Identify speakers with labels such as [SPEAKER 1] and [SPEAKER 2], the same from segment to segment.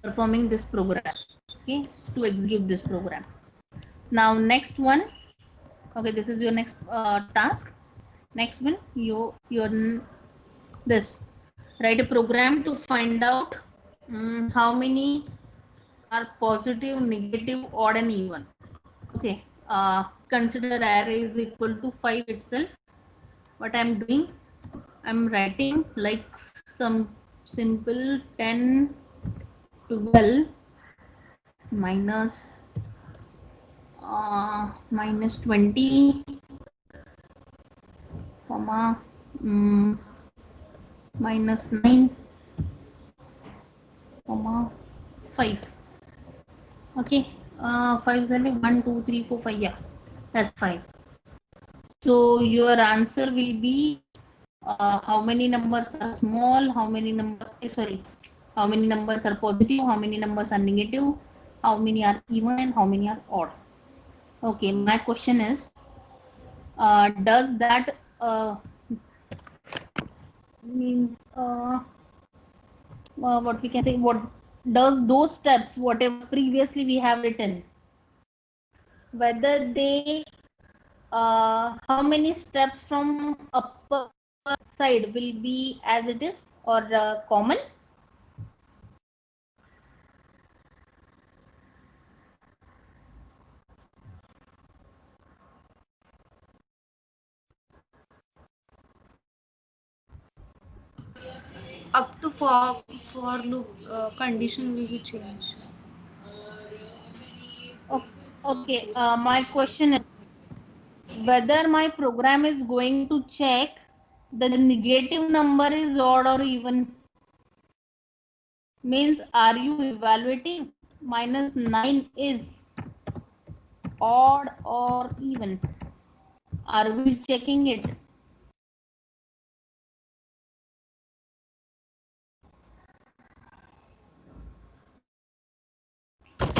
[SPEAKER 1] performing this program. Okay, to execute this program. Now next one. Okay, this is your next task. Next one, your this, write a program to find out how many are positive, negative, odd and even. Okay, consider array is equal to 5 itself. What I'm doing, I'm writing like some simple 10, 12 minus minus 20 comma minus 9 comma 5. Okay, 5 is 1 2 3 4 5. Yeah, that's 5. So your answer will be how many numbers are small, how many numbers, sorry, how many numbers are positive, how many numbers are negative, how many are even and how many are odd. Okay, my question is, does that means what we can say, what does those steps, whatever previously we have written, whether they how many steps from upper side will be as it is or common?
[SPEAKER 2] Up to for loop condition will be changed.
[SPEAKER 1] Okay, my question is whether my program is going to check the negative number is odd or even. Means are you evaluating minus 9 is odd or even? Are we checking it?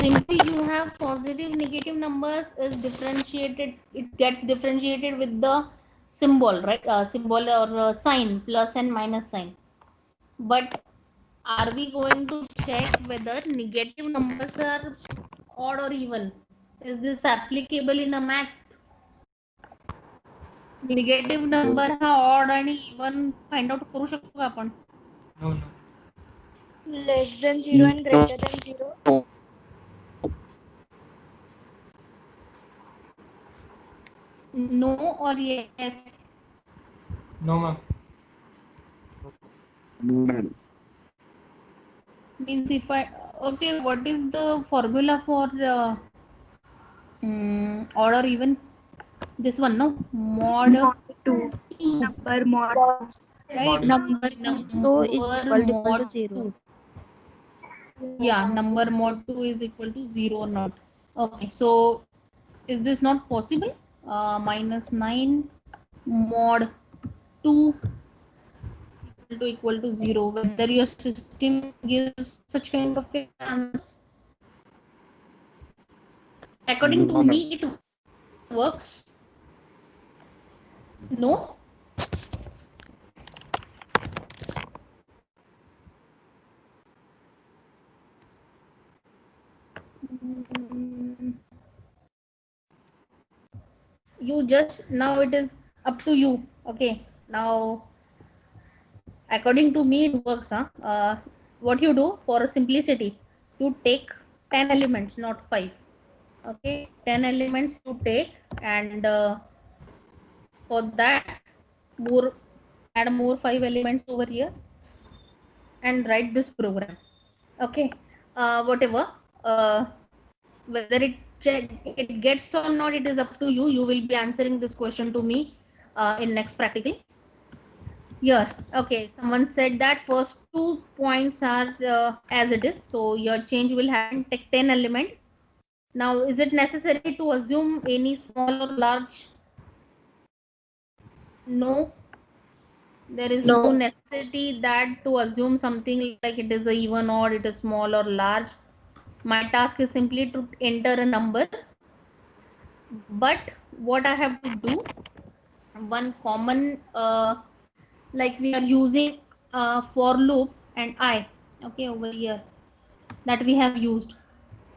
[SPEAKER 1] Simply you have positive negative numbers is differentiated, it gets differentiated with the symbol, right? Symbol or sign, plus and minus sign. But are we going to check whether negative numbers are odd or even? Is this applicable in a math? Negative number हा odd आणि even find out करू शकतो का आपण?
[SPEAKER 3] No, no.
[SPEAKER 4] Less than 0 and greater than 0.
[SPEAKER 1] No or yes?
[SPEAKER 3] No, ma'am.
[SPEAKER 5] No, ma'am.
[SPEAKER 1] Means if I, okay, what is the formula for odd or even? This one, no? Mod
[SPEAKER 4] 2.
[SPEAKER 1] 2,
[SPEAKER 4] Number mod
[SPEAKER 1] right?
[SPEAKER 4] number
[SPEAKER 1] Number
[SPEAKER 4] is equal
[SPEAKER 1] mod
[SPEAKER 4] to 0.
[SPEAKER 1] 2. Yeah, number mod 2 is equal to 0 or not. Okay, so is this not possible? Minus 9 mod 2 equal to 0, whether your system gives such kind of answers. According to
[SPEAKER 5] No, ma'am.
[SPEAKER 1] me, it works. No? You just, now it is up to you. Okay, now according to me it works. What you do for simplicity, you take 10 elements, not 5. Okay, 10 elements you take, and for that more, add more 5 elements over here and write this program. Okay, whatever, whether it gets or not, it is up to you. You will be answering this question to me in next practical. Here, okay, someone said that first 2 points are as it is, so your change will happen. Take 10 element. Now is it necessary to assume any small or large? No, there is no necessity that to assume something like it is a even or it is small or large. My task is simply to enter a number, but what I have to do, one common like we are using for loop and I, okay, over here that we have used.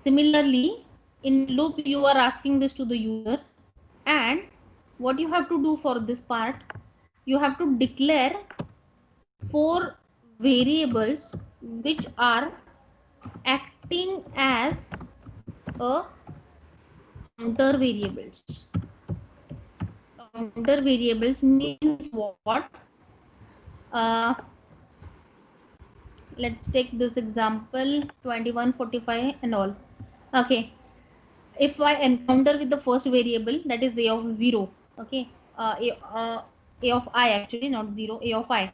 [SPEAKER 1] Similarly, in loop you are asking this to the user, and what you have to do for this part, you have to declare 4 variables which are acting as a counter variables. Counter variables means what? Let's take this example 21, 45 and all. Okay, if I encounter with the first variable, that is a of 0, okay, a of I, actually not 0, a of I,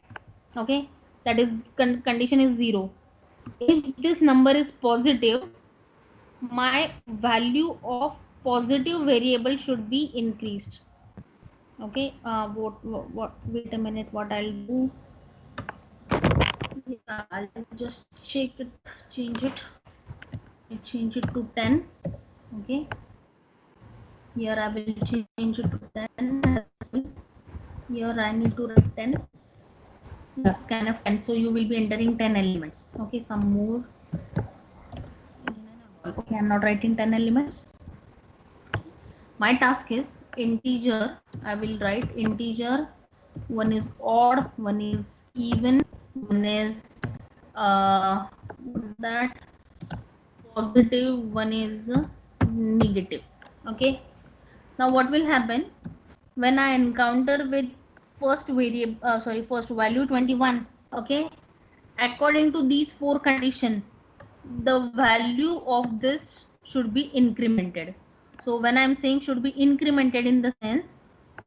[SPEAKER 1] okay, that is condition is 0. If this number is positive, my value of positive variable should be increased. Okay, what wait a minute, what I'll do, yeah, I'll just change it to 10. Okay, here I will change it to 10. Here I need to write 10. Yeah, scan of 10, so you will be entering 10 elements. Okay, some more. Okay, I'm not writing 10 elements. My task is integer. I will write integer. One is odd, one is even, one is that positive, one is negative. Okay, now what will happen when I encounter with first variable, first value 21? Okay, according to these 4 conditions, the value of this should be incremented. So when I'm saying should be incremented, in the sense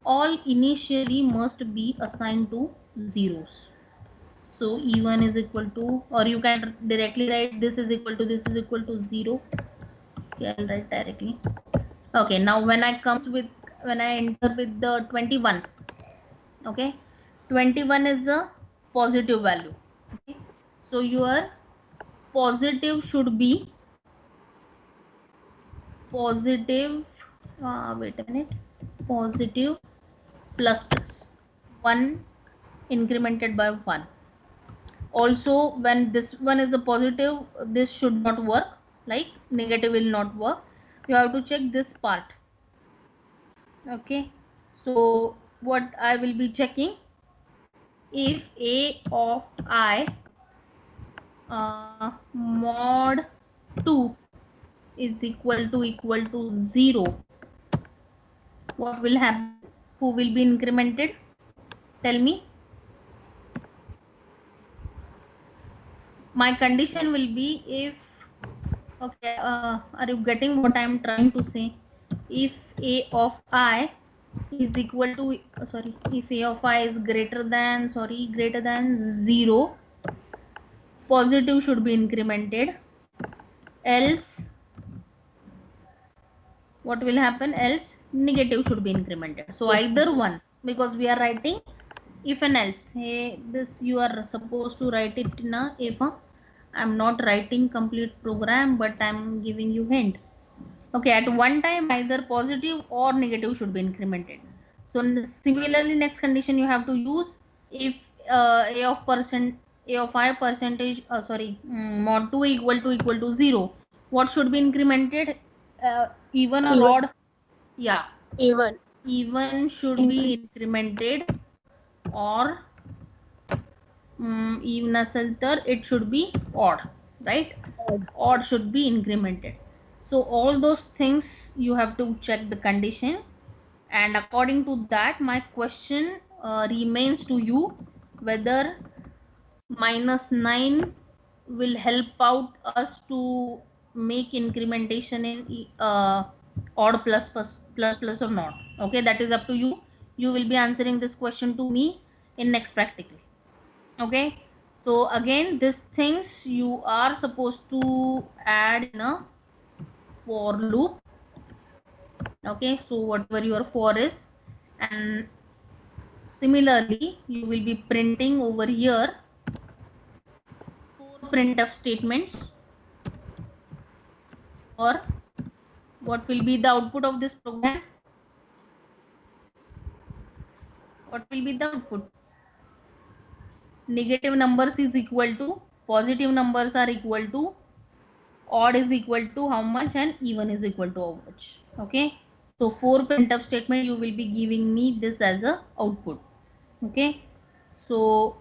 [SPEAKER 1] all initially must be assigned to zeros. So E1 is equal to, or you can directly write this is equal to, this is equal to 0. Okay, I'll write directly. Okay, now when I enter with the 21, okay, 21 is a positive value. Okay, so your positive should be positive, wait a minute, positive plus plus 1 incremented by 1. Also, when this one is a positive, this should not work, like negative will not work. You have to check this part. Okay, so what I will be checking, if a of I mod 2 is equal to 0, what will happen? Who will be incremented? Tell me. My condition will be if, okay, are you getting what I am trying to say? If a of I is equal to, if a of I is greater than 0, positive should be incremented, else what will happen? Else negative should be incremented. So either one, because we are writing if and else. Hey, this you are supposed to write it in a if. I'm not writing complete program, but I'm giving you hint. Okay, at one time either positive or negative should be incremented. So similarly, next condition you have to use, if a of I percentage, mod 2 equal to 0, what should be incremented? Even or odd? Yeah, even should be incremented, or even असेल तर it should be odd, right? Odd should be incremented. So all those things you have to check the condition, and according to that my question remains to you, whether -9 will help out us to make incrementation in odd plus or not. Okay, that is up to you. You will be answering this question to me in next practical. Okay, so again these things you are supposed to add in a for loop. Okay, so whatever your for is, and similarly you will be printing over here 4 printf statements, or what will be the output of this program? What will be the output? Negative numbers is equal to positive numbers are equal to odd is equal to how much and even is equal to how much. Okay, so for printf statement you will be giving me this as a output. Okay, so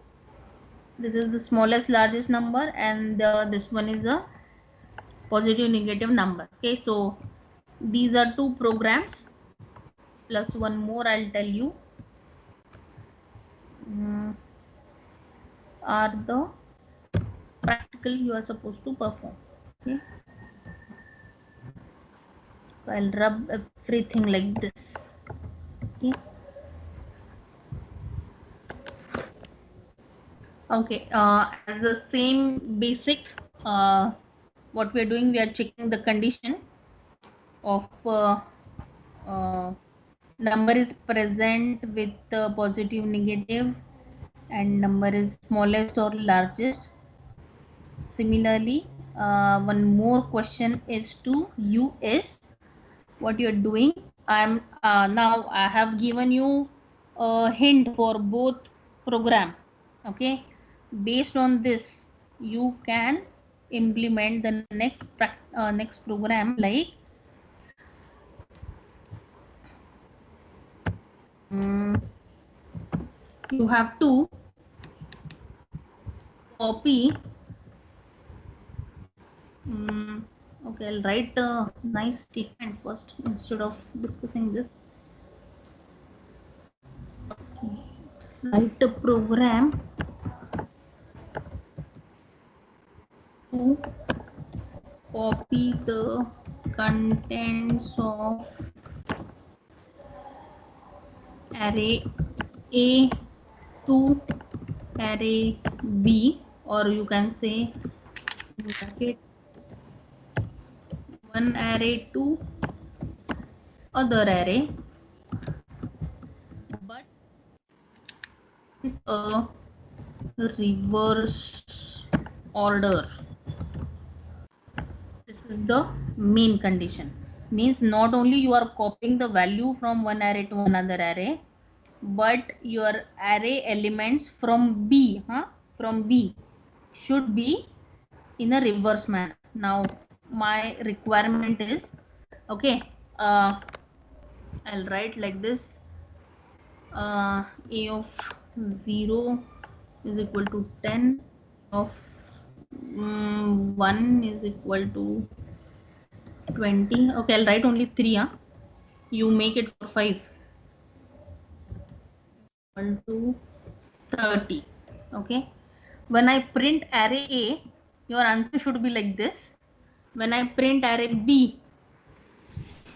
[SPEAKER 1] this is the smallest largest number, and this one is a positive negative number. Okay, so these are two programs plus one more I'll tell you are the practical you are supposed to perform. Okay, so I'll rub everything like this. Okay, okay, as the same basic what we are doing, we are checking the condition of number is present with positive negative and number is smallest or largest. Similarly, one more question is to you is what you're doing. I'm now I have given you a hint for both program. Okay, based on this you can implement the next program, like you have to copy. Okay, I'll write a nice statement first instead of discussing this. Write a program to copy the contents of array A to array B, or you can say bracket one array to other array, but a reverse order. This is the main condition. Means not only you are copying the value from one array to another array, but your array elements from B, from B should be in a reverse manner. Now my requirement is, okay, I'll write like this, a of 0 is equal to 10, of 1 is equal to 20. Okay, I'll write only 3. You make it for 5 equal to 30. Okay, when I print array A, your answer should be like this. When I print array B,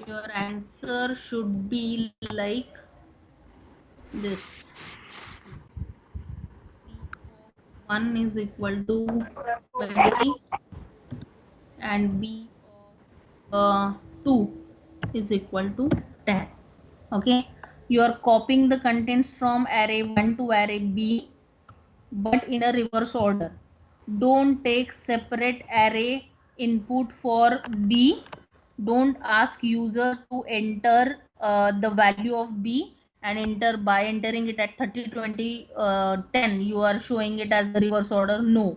[SPEAKER 1] your answer should be like this. 1 is equal to 20 and B of 2 is equal to 10. Okay, you are copying the contents from array 1 to array B, but in a reverse order. Don't take separate array input for B. Don't ask user to enter the value of B and enter by entering it at 30, 20, 10. You are showing it as a reverse order. No,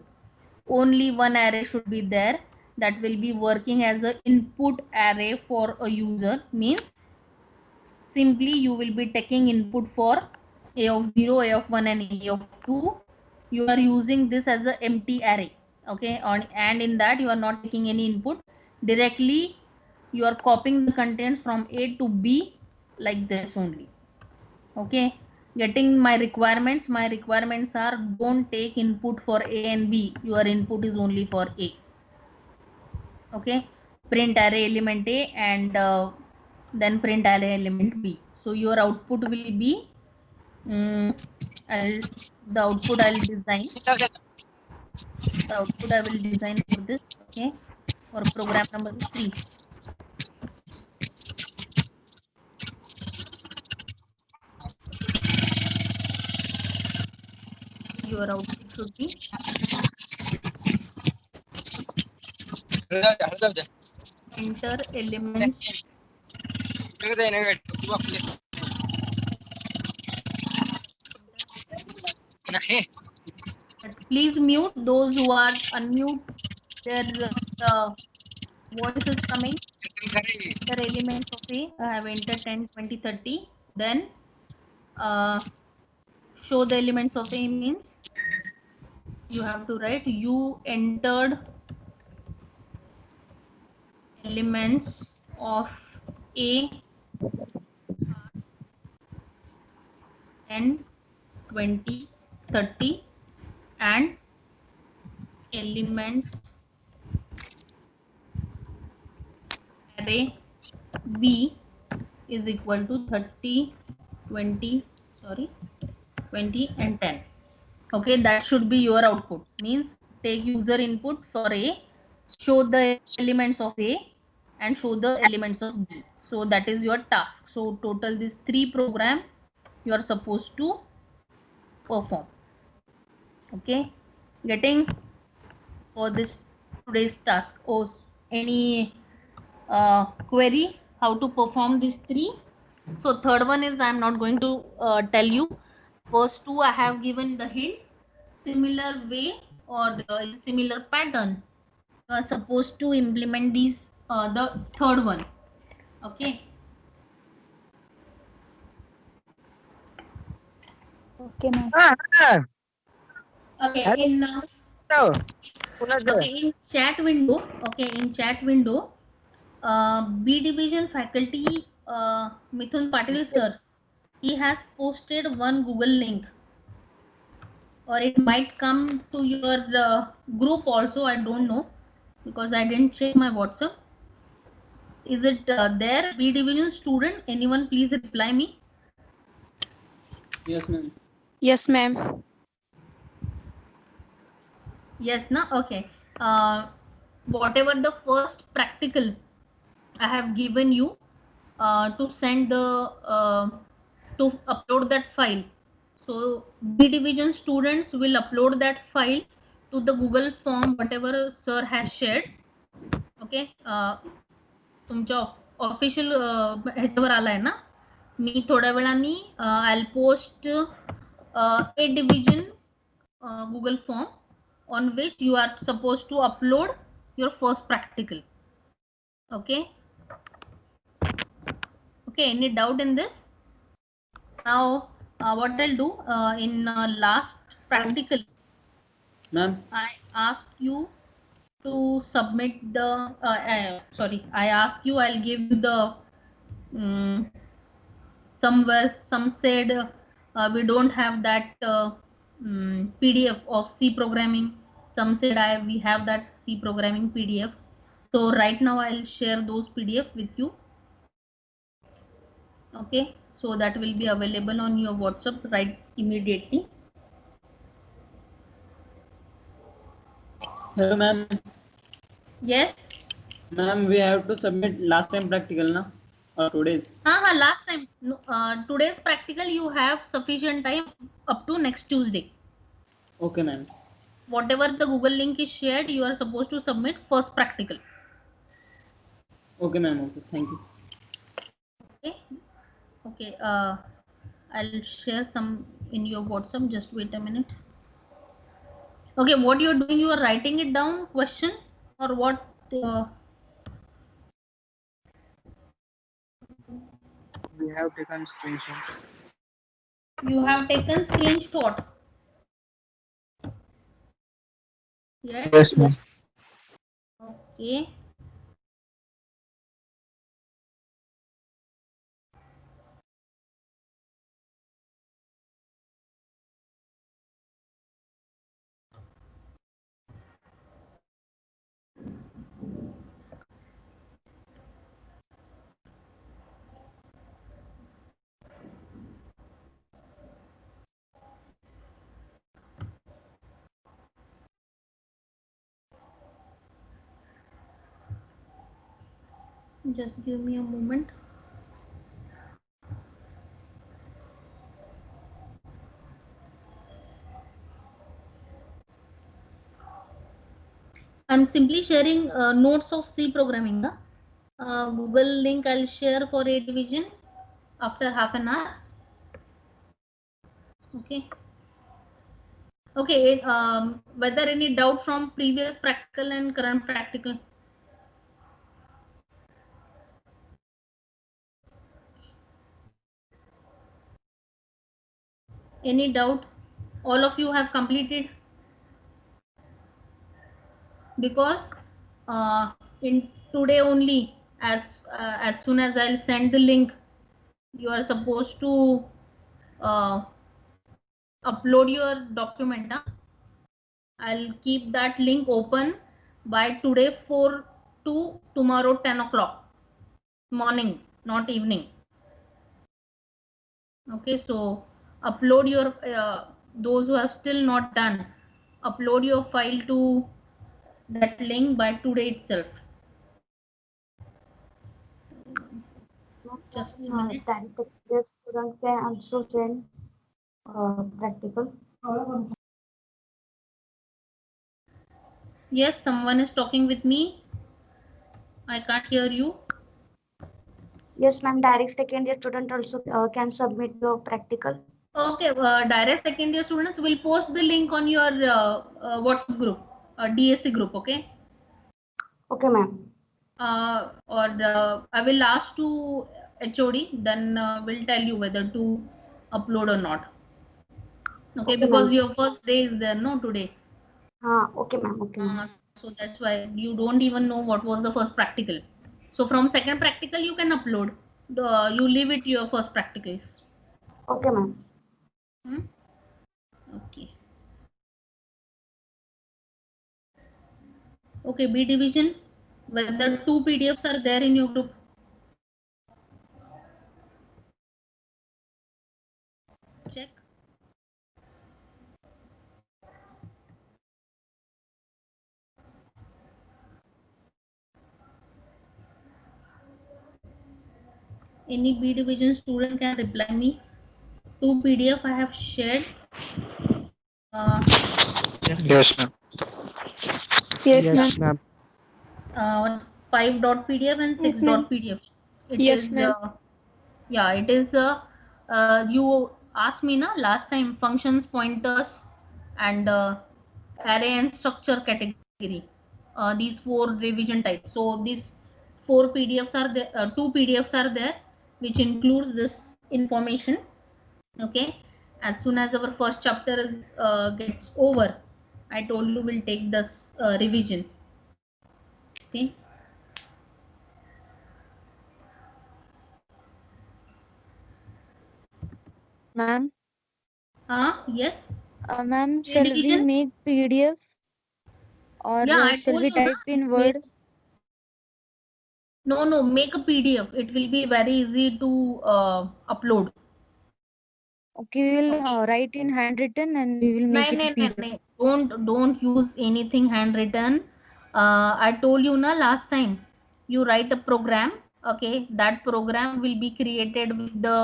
[SPEAKER 1] only one array should be there that will be working as an input array for a user. Means simply you will be taking input for A of 0, A of 1 and A of 2. You are using this as an empty array. Okay, and in that you are not taking any input. Directly you are copying the contents from A to B like this only. Okay, getting my requirements are, don't take input for A and B. Your input is only for A. Okay, print array element A and then print array element B. So your output will be the output I will design. The output I will design for this. Okay, for program number 3. Your output should be enter elements. Please mute those who are unmute their Voice is coming. Enter elements of A. I have entered 10, 20, 30. Then show the elements of A means you have to write you entered elements of A 10, 20, 30 and elements array B is equal to 30, 20, 20 and 10. Okay, that should be your output. Means take user input for A, show the elements of A and show the elements of B. So that is your task. So total these 3 program you are supposed to perform. Okay, getting for this today's task. Oh, any query how to perform these 3? So third one is I'm not going to tell you. First 2 I have given the hint. Similar way or in similar pattern you are supposed to implement these the third one. Okay.
[SPEAKER 4] Okay, ma'am.
[SPEAKER 1] Okay. In okay, in chat window. Okay, in chat window. B division faculty Mithun Patil sir, he has posted one Google link, or it might come to your group also. I don't know because I didn't check my WhatsApp. Is it there? B division student, anyone please reply me.
[SPEAKER 3] Yes, ma'am.
[SPEAKER 2] Yes, ma'am.
[SPEAKER 1] Yes, no? Okay. Whatever the first practical I have given you to send the to upload that file. So B division students will upload that file to the Google form whatever sir has shared. Okay. तुमच्या official ह्याच्यावर आलाय ना. मी थोड्या वेळाने I post a division Google form on which you are supposed to upload your first practical. Okay. Okay, any doubt in this? Now what I'll do in last practical,
[SPEAKER 3] Ma'am.
[SPEAKER 1] I asked you to submit the sorry, I ask you, I'll give you the somewhere some said we don't have that PDF of C programming. Some said we have that C programming PDF. So right now I'll share those PDF with you. Okay, so that will be available on your WhatsApp right immediately.
[SPEAKER 3] Hello, ma'am.
[SPEAKER 1] Yes.
[SPEAKER 3] Ma'am, we have to submit last time practical, na? Or today's?
[SPEAKER 1] Last time. No, today's practical you have sufficient time up to next Tuesday.
[SPEAKER 3] Okay, ma'am.
[SPEAKER 1] Whatever the Google link is shared, you are supposed to submit first practical.
[SPEAKER 3] Okay, ma'am. Okay, thank you.
[SPEAKER 1] Okay. Okay. I'll share some in your WhatsApp. Just wait a minute. Okay, what you're doing? You are writing it down, question, or what?
[SPEAKER 5] We have taken screenshots.
[SPEAKER 1] You have taken screenshot. Yes.
[SPEAKER 5] Yes, ma'am.
[SPEAKER 1] Okay. Just give me a moment. I'm simply sharing notes of C programming. Google link I'll share for A division after half an hour. Okay. Okay. Whether any doubt from previous practical and current practical? Any doubt? All of you have completed? Because in today only, as soon as I'll send the link, you are supposed to upload your document. I'll keep that link open by today 4 to tomorrow 10 o'clock morning, not evening. Okay, so upload your those who have still not done, upload your file to that link by today itself. Just a minute.
[SPEAKER 4] That the student can also send practical.
[SPEAKER 1] Yes, someone is talking with me. I can't hear you.
[SPEAKER 4] Yes, ma'am. Direct second year student also can submit your practical.
[SPEAKER 1] Okay, direct second year students will post the link on your WhatsApp group, DSC group. Okay.
[SPEAKER 4] Okay, ma'am.
[SPEAKER 1] Or I will ask to HOD, then we'll tell you whether to upload or not. Okay, because your first day is there, no, today.
[SPEAKER 4] Okay, ma'am. Okay, ma'am.
[SPEAKER 1] So that's why you don't even know what was the first practical. So from second practical you can upload. You leave it your first practicals.
[SPEAKER 4] Okay, ma'am.
[SPEAKER 1] Okay. Okay, B division. Whether 2 PDFs are there in your group. Check. Any B division student can reply me. 2 PDF I have shared.
[SPEAKER 5] Yes, ma'am.
[SPEAKER 6] Yes, ma'am.
[SPEAKER 1] 5.pdf and
[SPEAKER 6] Yes, ma'am.
[SPEAKER 1] 6.pdf. It
[SPEAKER 6] Yes,
[SPEAKER 1] is
[SPEAKER 6] ma'am.
[SPEAKER 1] yeah, it is you asked me na last time functions, pointers, and array and structure category. These 4 revision types. So these 4 PDFs are there. 2 PDFs are there, which includes this information. Okay. As soon as our first chapter is gets over, I told you we'll take this revision. Okay.
[SPEAKER 6] Ma'am.
[SPEAKER 1] Yes.
[SPEAKER 6] Ma'am,
[SPEAKER 1] A
[SPEAKER 6] shall we
[SPEAKER 1] division.
[SPEAKER 6] make PDF or
[SPEAKER 1] Yeah, I
[SPEAKER 6] shall
[SPEAKER 1] told
[SPEAKER 6] we
[SPEAKER 1] you na.
[SPEAKER 6] type in Word?
[SPEAKER 1] No, make a PDF. It will be very easy to upload.
[SPEAKER 6] Okay, we will
[SPEAKER 1] Okay.
[SPEAKER 6] write in handwritten and we will make it PDF.
[SPEAKER 1] Don't use anything handwritten. I told you na last time. You write a program. Okay, that program will be created with the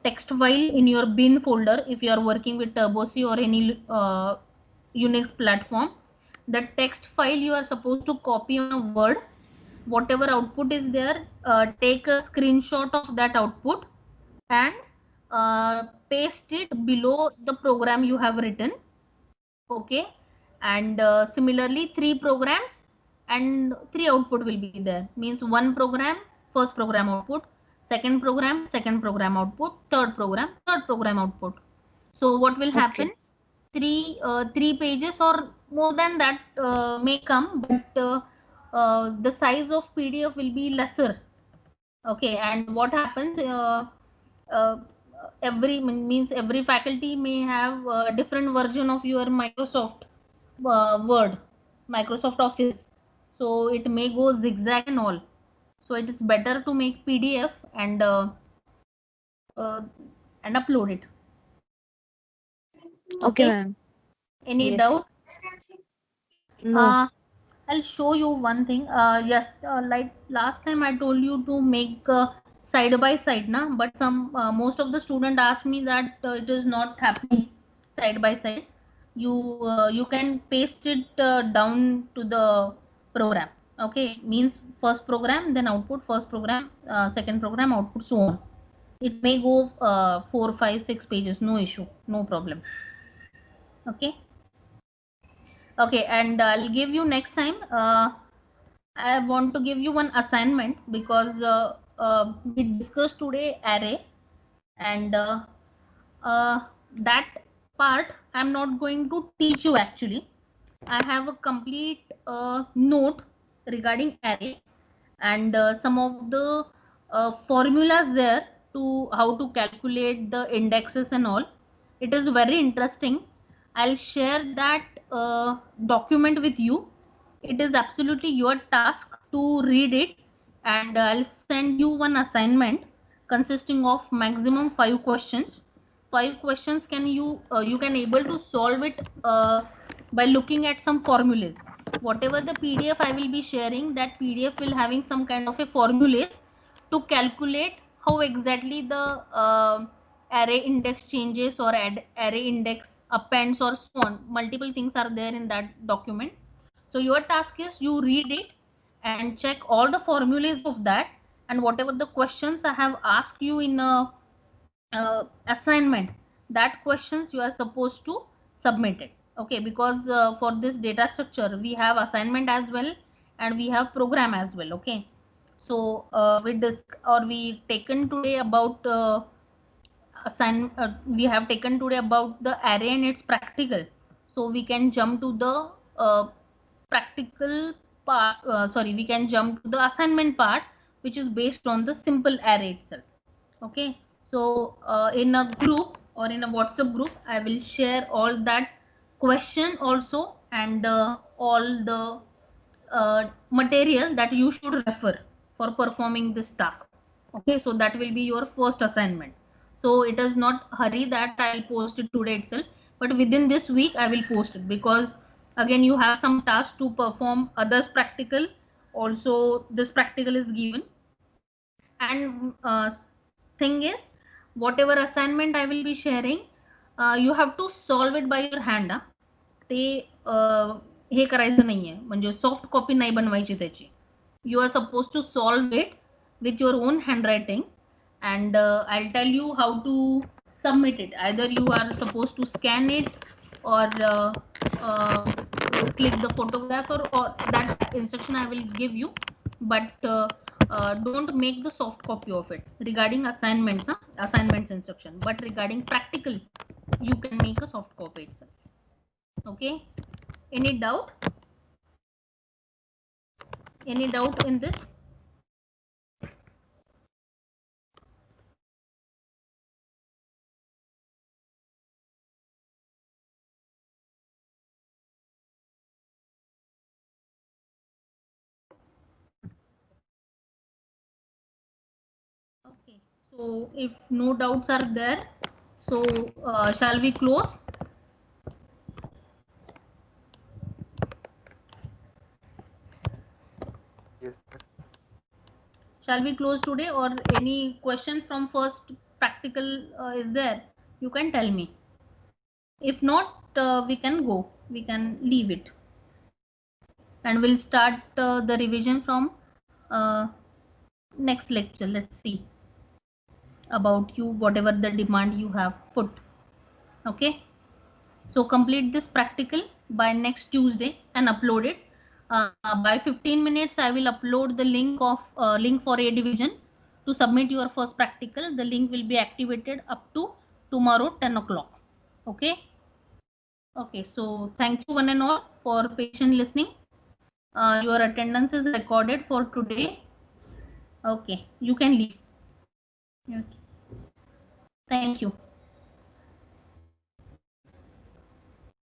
[SPEAKER 1] text file in your bin folder if you are working with TurboC or any Unix platform. The text file you are supposed to copy on a Word. Whatever output is there, take a screenshot of that output and paste it below the program you have written. Okay, and similarly 3 programs and 3 output will be there, means one program, first program output, second program output, third program output. So what will happen?
[SPEAKER 6] Okay.
[SPEAKER 1] 3 pages or more than that may come, but the size of PDF will be lesser. Okay, and what happens? Uh, every means every faculty may have a different version of your Microsoft Word, Microsoft Office. So it may go zigzag and all. So it is better to make PDF uh, and upload it.
[SPEAKER 6] Okay,
[SPEAKER 1] Okay.
[SPEAKER 6] ma'am.
[SPEAKER 1] Any
[SPEAKER 6] Yes.
[SPEAKER 1] doubt?
[SPEAKER 6] No.
[SPEAKER 1] I'll show you one thing. Yes, like last time I told you to make side by side, na. But some most of the student asked me that it is not happening side by side. You can paste it down to the program. Okay, means first program, then output, first program, second program, output, so on. It may go 4, 5, 6 pages. No issue, no problem. Okay. Okay, and I'll give you next time. I want to give you one assignment because we discussed today array, and that part I'm not going to teach you actually. I have a complete note regarding array and some of the formulas there to how to calculate the indexes and all. It is very interesting. I'll share that document with you. It is absolutely your task to read it, and I'll send you one assignment consisting of maximum 5 questions. 5 questions can you can able to solve it by looking at some formulas. Whatever the PDF I will be sharing, that PDF will having some kind of a formulas to calculate how exactly the array index changes or array index appends or so on. Multiple things are there in that document. So your task is you read it and check all the formulas of that, and whatever the questions I have asked you in a assignment, that questions you are supposed to submit it. Okay, because for this data structure we have assignment as well and we have program as well. Okay, so we taken today about we have taken today about the array and its practical. So we can jump to the practical part. Sorry, we can jump to the assignment part, which is based on the simple array itself. Okay, so in a group or in a WhatsApp group, I will share all that question also and all the material that you should refer for performing this task. Okay, so that will be your first assignment. So it is not hurry that I'll post it today itself, but within this week I will post it, because again you have some tasks to perform, others practical also. This practical is given, and thing is, whatever assignment I will be sharing, you have to solve it by your hand. ते हे करायचं नाहीये, म्हणजे soft copy नाही बनवायची त्याची. You are supposed to solve it with your own handwriting, and I'll tell you how to submit it. Either you are supposed to scan it or click the photograph, or that instruction I will give you, but don't make the soft copy of it regarding assignments, assignments instruction. But regarding practical, you can make a soft copy itself. Okay, any doubt in this? Okay, so if no doubts are there, so shall we close?
[SPEAKER 5] Yes, sir.
[SPEAKER 1] Shall we close today, or any questions from first practical is there? You can tell me. If not, we can go, we can leave it, and we'll start the revision from next lecture. Let's see about you, whatever the demand you have put. Okay, so complete this practical by next Tuesday and upload it. By 15 minutes I will upload the link of link for A division to submit your first practical. The link will be activated up to tomorrow 10 o'clock. Okay, okay, so thank you one and all for patient listening. Your attendance is recorded for today. Okay, you can leave. Okay. Thank you.